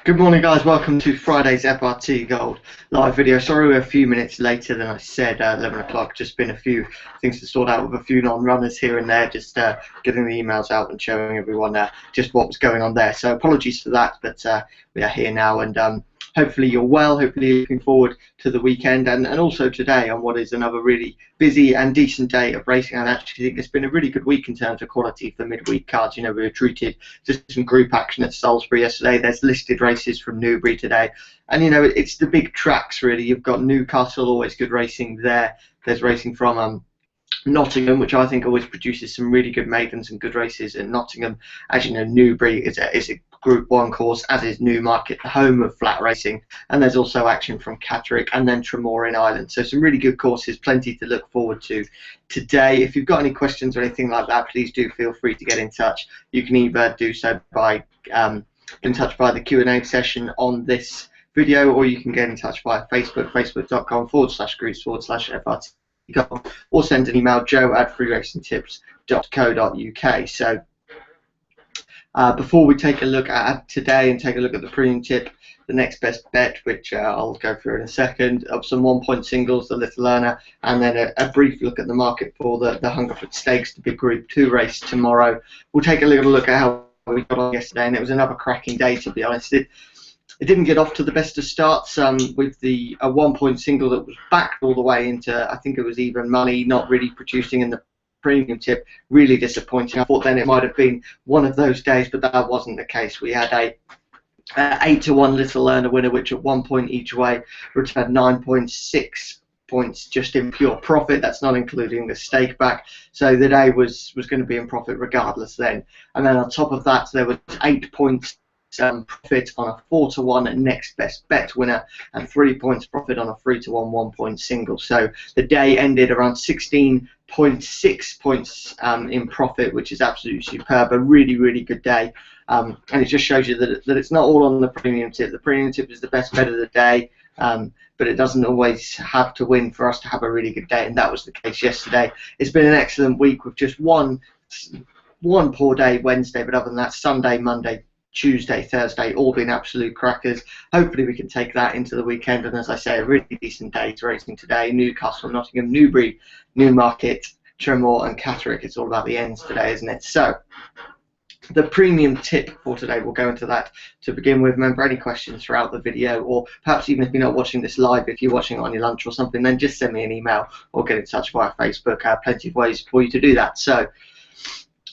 Good morning, guys. Welcome to Friday's FRT Gold live video. Sorry we're a few minutes later than I said, 11 o'clock. Just been a few things to sort out with a few non-runners here and there, just getting the emails out and showing everyone just what was going on there. So apologies for that, but we are here now, and hopefully you're well. Hopefully you're looking forward to the weekend and also today on what is another really busy and decent day of racing. I actually think it's been a really good week in terms of quality for midweek cards. You know, we were treated to some group action at Salisbury yesterday. There's listed races from Newbury today, and you know, it's the big tracks really. You've got Newcastle, always good racing there. There's racing from Nottingham, which I think always produces some really good maidens and good races in Nottingham. As you know, Newbury is a Group 1 course, as is Newmarket, the home of flat racing, and there's also action from Catterick and then Tremor in Ireland. So some really good courses, plenty to look forward to today. If you've got any questions or anything like that, please do feel free to get in touch. You can either do so by get in touch by the Q&A session on this video, or you can get in touch via Facebook, facebook.com/groups/FRT. Or send an email, joe@freeracingtips.co.uk. So before we take a look at today and take a look at the premium tip, the next best bet, which I'll go through in a second, of some 1-point singles, the Little Earner, and then a brief look at the market for the Hungerford Stakes, the big Group 2 race tomorrow. We'll take a little look at how we got on yesterday, and it was another cracking day, to be honest. It didn't get off to the best of starts with a 1-point single that was backed all the way into, I think it was even money, not really producing in the premium tip. Really disappointing. I thought then it might have been one of those days, but that wasn't the case. We had a 8-to-1 Little Earner winner, which at 1 point each way returned 9.6 points just in pure profit. That's not including the stake back. So the day was going to be in profit regardless then. And then on top of that, there was 8 points profit on a 4-to-1 next best bet winner, and 3 points profit on a 3-to-1 1-point single. So the day ended around 16.6 points in profit, which is absolutely superb. A really good day, and it just shows you that it's not all on the premium tip. The premium tip is the best bet of the day, but it doesn't always have to win for us to have a really good day, and that was the case yesterday. It's been an excellent week with just one poor day Wednesday, but other than that, Sunday, Monday, Tuesday, Thursday, all been absolute crackers. Hopefully we can take that into the weekend, and as I say, a really decent day to racing today. Newcastle, Nottingham, Newbury, Newmarket, Tremor and Catterick. It's all about the ends today, isn't it? So the premium tip for today, we'll go into that to begin with. Remember, any questions throughout the video, or perhaps even if you're not watching this live, if you're watching it on your lunch or something, then just send me an email or get in touch via Facebook. Plenty of ways for you to do that. So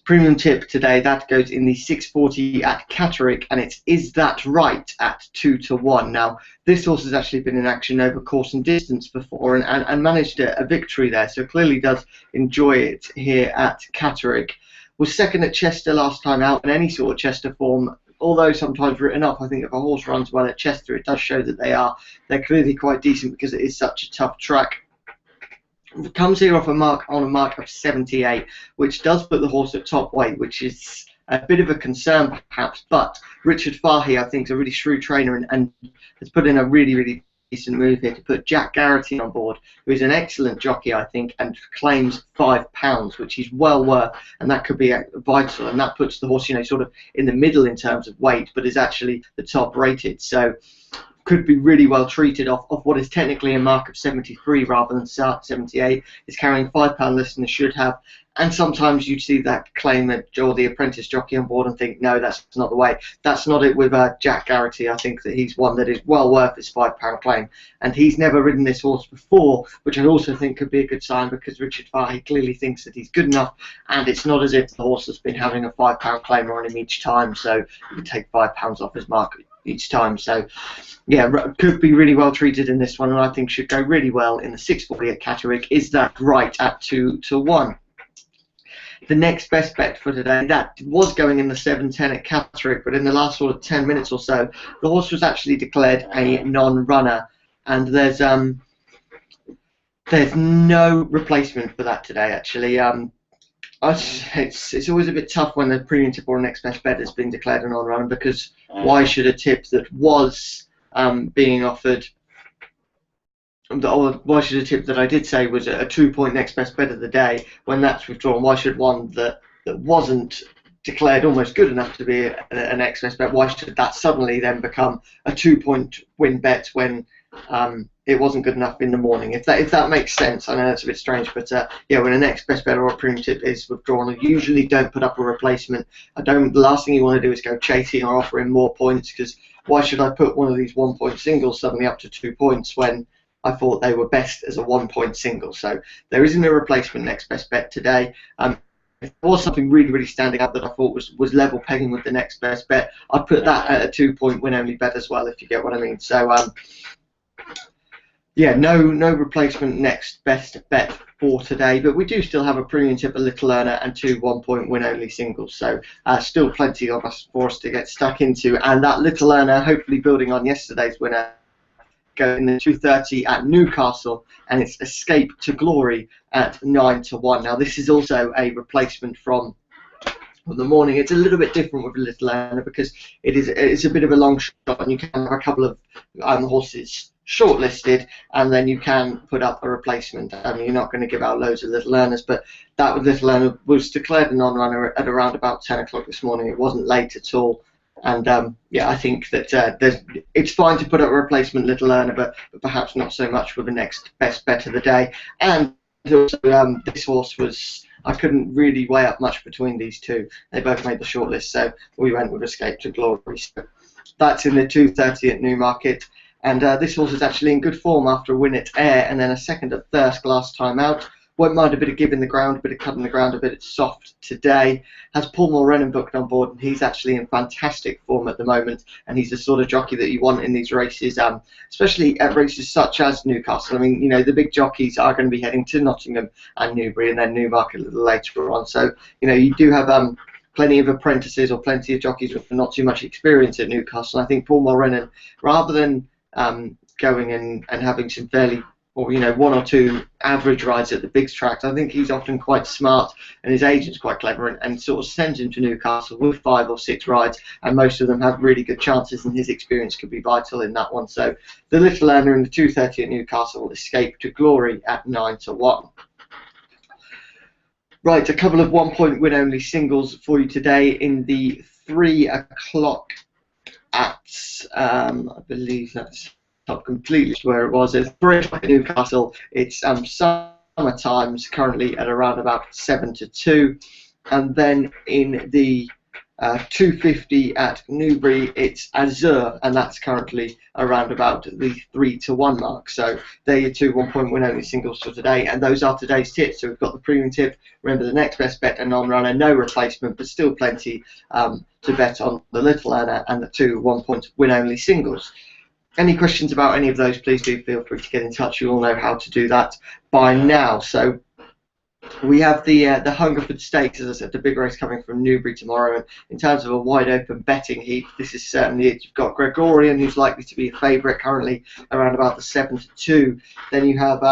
premium tip today, that goes in the 640 at Catterick, and it's Is That Right at 2-to-1. Now, this horse has actually been in action over course and distance before and managed a victory there, so clearly does enjoy it here at Catterick. Was second at Chester last time out in any sort of Chester form, although sometimes written up. I think if a horse runs well at Chester, it does show that they're clearly quite decent because it is such a tough track. Comes here off a mark of 78, which does put the horse at top weight, which is a bit of a concern perhaps, but Richard Fahey, I think, is a really shrewd trainer and has put in a really decent move here to put Jack Garrity on board, who is an excellent jockey, I think, and claims £5, which he's well worth, and that could be vital, and that puts the horse, you know, sort of in the middle in terms of weight, but is actually the top rated. So could be really well treated off what is technically a mark of 73 rather than 78. Is carrying £5 less than it should have, and sometimes you see that claim or the apprentice jockey on board and think, no, that's not the way. That's not it with Jack Garrity. I think that he's one that is well worth his £5 claim, and he's never ridden this horse before, which I also think could be a good sign, because Richard Fahey clearly thinks that he's good enough, and it's not as if the horse has been having a £5 claim on him each time, so you can take £5 off his mark each time. So yeah, could be really well treated in this one, and I think should go really well in the 640 at Catterick. Is That Right at 2-to-1. The next best bet for today, that was going in the 710 at Catterick, but in the last sort of 10 minutes or so, the horse was actually declared a non-runner, and there's no replacement for that today, actually. It's always a bit tough when the premium tip or a next best bet has been declared a non-runner, because why should a tip that was being offered, or why should a tip that I did say was a 2-point next best bet of the day, when that's withdrawn, why should one that wasn't declared almost good enough to be an next best bet, why should that suddenly then become a 2-point win bet when it wasn't good enough in the morning? If that makes sense. I know that's a bit strange, but yeah, when a next best bet or a premium tip is withdrawn, I usually don't put up a replacement. The last thing you want to do is go chasing or offering more points, because why should I put one of these 1-point singles suddenly up to 2 points when I thought they were best as a 1-point single? So there isn't a replacement next best bet today. If there was something really standing out that I thought was level pegging with the next best bet, I'd put that at a 2-point win only bet as well, if you get what I mean. So yeah, no replacement next best bet for today, but we do still have a premium tip, a little earner, and 2 1-point win only singles. So still plenty of us for us to get stuck into, and that little earner hopefully building on yesterday's winner, going in the 2:30 at Newcastle, and it's Escape to Glory at 9-1. Now this is also a replacement from the morning. It's a little bit different with a little earner because it's a bit of a long shot, and you can have a couple of horses shortlisted, and then you can put up a replacement. I mean, you're not going to give out loads of little earners, but that little earner was declared a non-runner at around about 10 o'clock this morning. It wasn't late at all. And yeah, I think that it's fine to put up a replacement little earner, but perhaps not so much for the next best bet of the day. And also, this horse was, I couldn't really weigh up much between these two. They both made the shortlist, so we went with Escape to Glory. So that's in the 2:30 at Newmarket. And this horse is actually in good form after a win at Ayr and then a second at Thirsk last time out. Won't mind a bit of giving the ground, a bit of cutting the ground, a bit soft today. Has Paul Mulrennan booked on board, and he's actually in fantastic form at the moment, and he's the sort of jockey that you want in these races, especially at races such as Newcastle. I mean, you know, the big jockeys are going to be heading to Nottingham and Newbury and then Newmarket a little later on. So, you know, you do have plenty of apprentices or plenty of jockeys with not too much experience at Newcastle. I think Paul Mulrennan, rather than going and having some fairly, or you know, 1 or 2 average rides at the big tracks, I think he's often quite smart, and his agent's quite clever, and sort of sends him to Newcastle with 5 or 6 rides, and most of them have really good chances, and his experience could be vital in that one. So the little earner in the 2:30 at Newcastle, Escape to Glory at 9-1. Right, a couple of 1-point win only singles for you today in the 3 o'clock at I believe that's not completely where it was. It's 3 o'clock at Newcastle. It's summer times, currently at around about 7-2, and then in the 2:50 at Newbury, it's Azure, and that's currently around about the 3-1 mark. So there are your 2 1-point win only singles for today, and those are today's tips. So we've got the premium tip. Remember, the next best bet, a non-runner, no replacement, but still plenty to bet on the little earner and the 2 1-point win only singles. Any questions about any of those, please do feel free to get in touch. You all know how to do that by now. So we have the Hungerford Stakes, as I said, the big race coming from Newbury tomorrow. And in terms of a wide open betting heat, this is certainly it. You've got Gregorian, who's likely to be a favourite, currently around about the 7-2. Then you have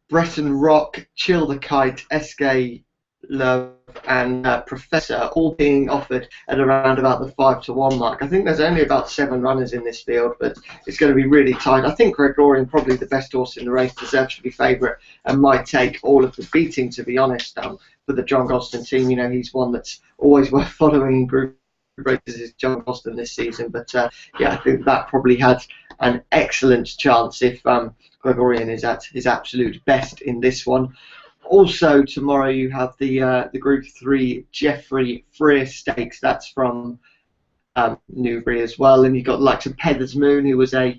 Breton Rock, Chill the Kite, SK Love, and Professor, all being offered at around about the 5-1 mark. I think there's only about 7 runners in this field, but it's going to be really tight. I think Gregorian, probably the best horse in the race, deserves to be favourite and might take all of the beating, to be honest, for the John Gosden team. You know, he's one that's always worth following in group races, is John Gosden this season. But yeah, I think that probably had an excellent chance if Gregorian is at his absolute best in this one. Also tomorrow you have the Group 3 Geoffrey Freer Stakes. That's from Newbury as well, and you've got the likes of Heather's Moon, who was a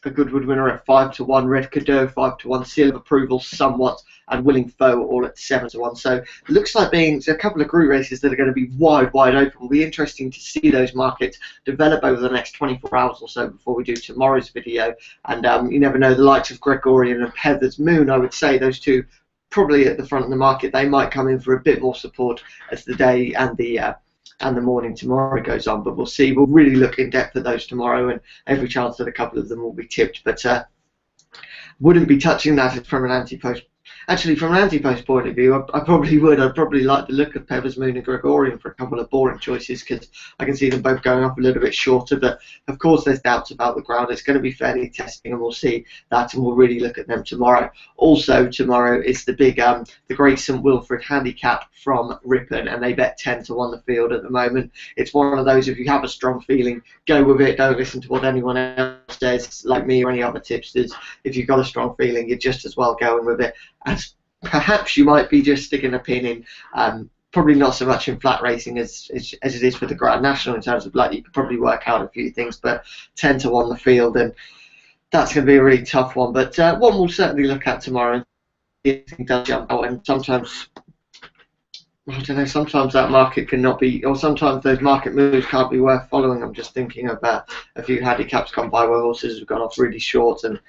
Goodwood winner at 5-1, Red Cadeau 5-1, Seal of Approval somewhat, and Willing Foe all at 7-1. So it looks like being a couple of group races that are going to be wide open. It'll be interesting to see those markets develop over the next 24 hours or so before we do tomorrow's video. And you never know, the likes of Gregorian and Heather's Moon, I would say those two probably at the front of the market. They might come in for a bit more support as the day and the morning tomorrow goes on, but we'll see. We'll really look in depth at those tomorrow, and every chance that a couple of them will be tipped, but wouldn't be touching that from an anti-post Actually, from an anti-post point of view, I probably would. I'd probably like the look of Pebbles Moon and Gregorian for a couple of boring choices because I can see them both going off a little bit shorter. But of course, there's doubts about the ground. It's going to be fairly testing, and we'll see that, and we'll really look at them tomorrow. Also, tomorrow is the big, the Great St Wilfrid handicap from Ripon, and they bet 10 to 1 the field at the moment. It's one of those, if you have a strong feeling, go with it. Don't listen to what anyone else says, like me or any other tipsters. If you've got a strong feeling, you're just as well going with it as perhaps you might be just sticking a pin in. Probably not so much in flat racing as it is for the Grand National in terms of, like, you could probably work out a few things, but 10 to 1 the field, and that's going to be a really tough one. But one we'll certainly look at tomorrow and see if it does jump out. And sometimes, I don't know, sometimes that market cannot be, or sometimes those market moves can't be worth following. I'm just thinking of a few handicaps come by where horses have gone off really short, and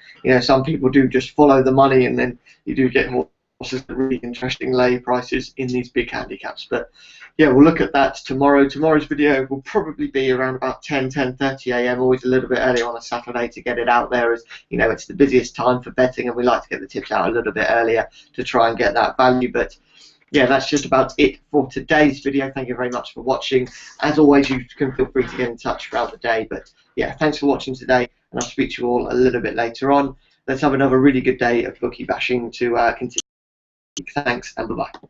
some people do just follow the money, and then you do get horses at really interesting lay prices in these big handicaps. But yeah, we'll look at that tomorrow. Tomorrow's video will probably be around about 10:30 a.m. always a little bit earlier on a Saturday to get it out there, as it's the busiest time for betting, and we like to get the tips out a little bit earlier to try and get that value. But yeah, that's just about it for today's video. Thank you very much for watching. As always, you can feel free to get in touch throughout the day. But yeah, thanks for watching today, and I'll speak to you all a little bit later on. Let's have another really good day of bookie bashing to continue. Thanks, and bye-bye.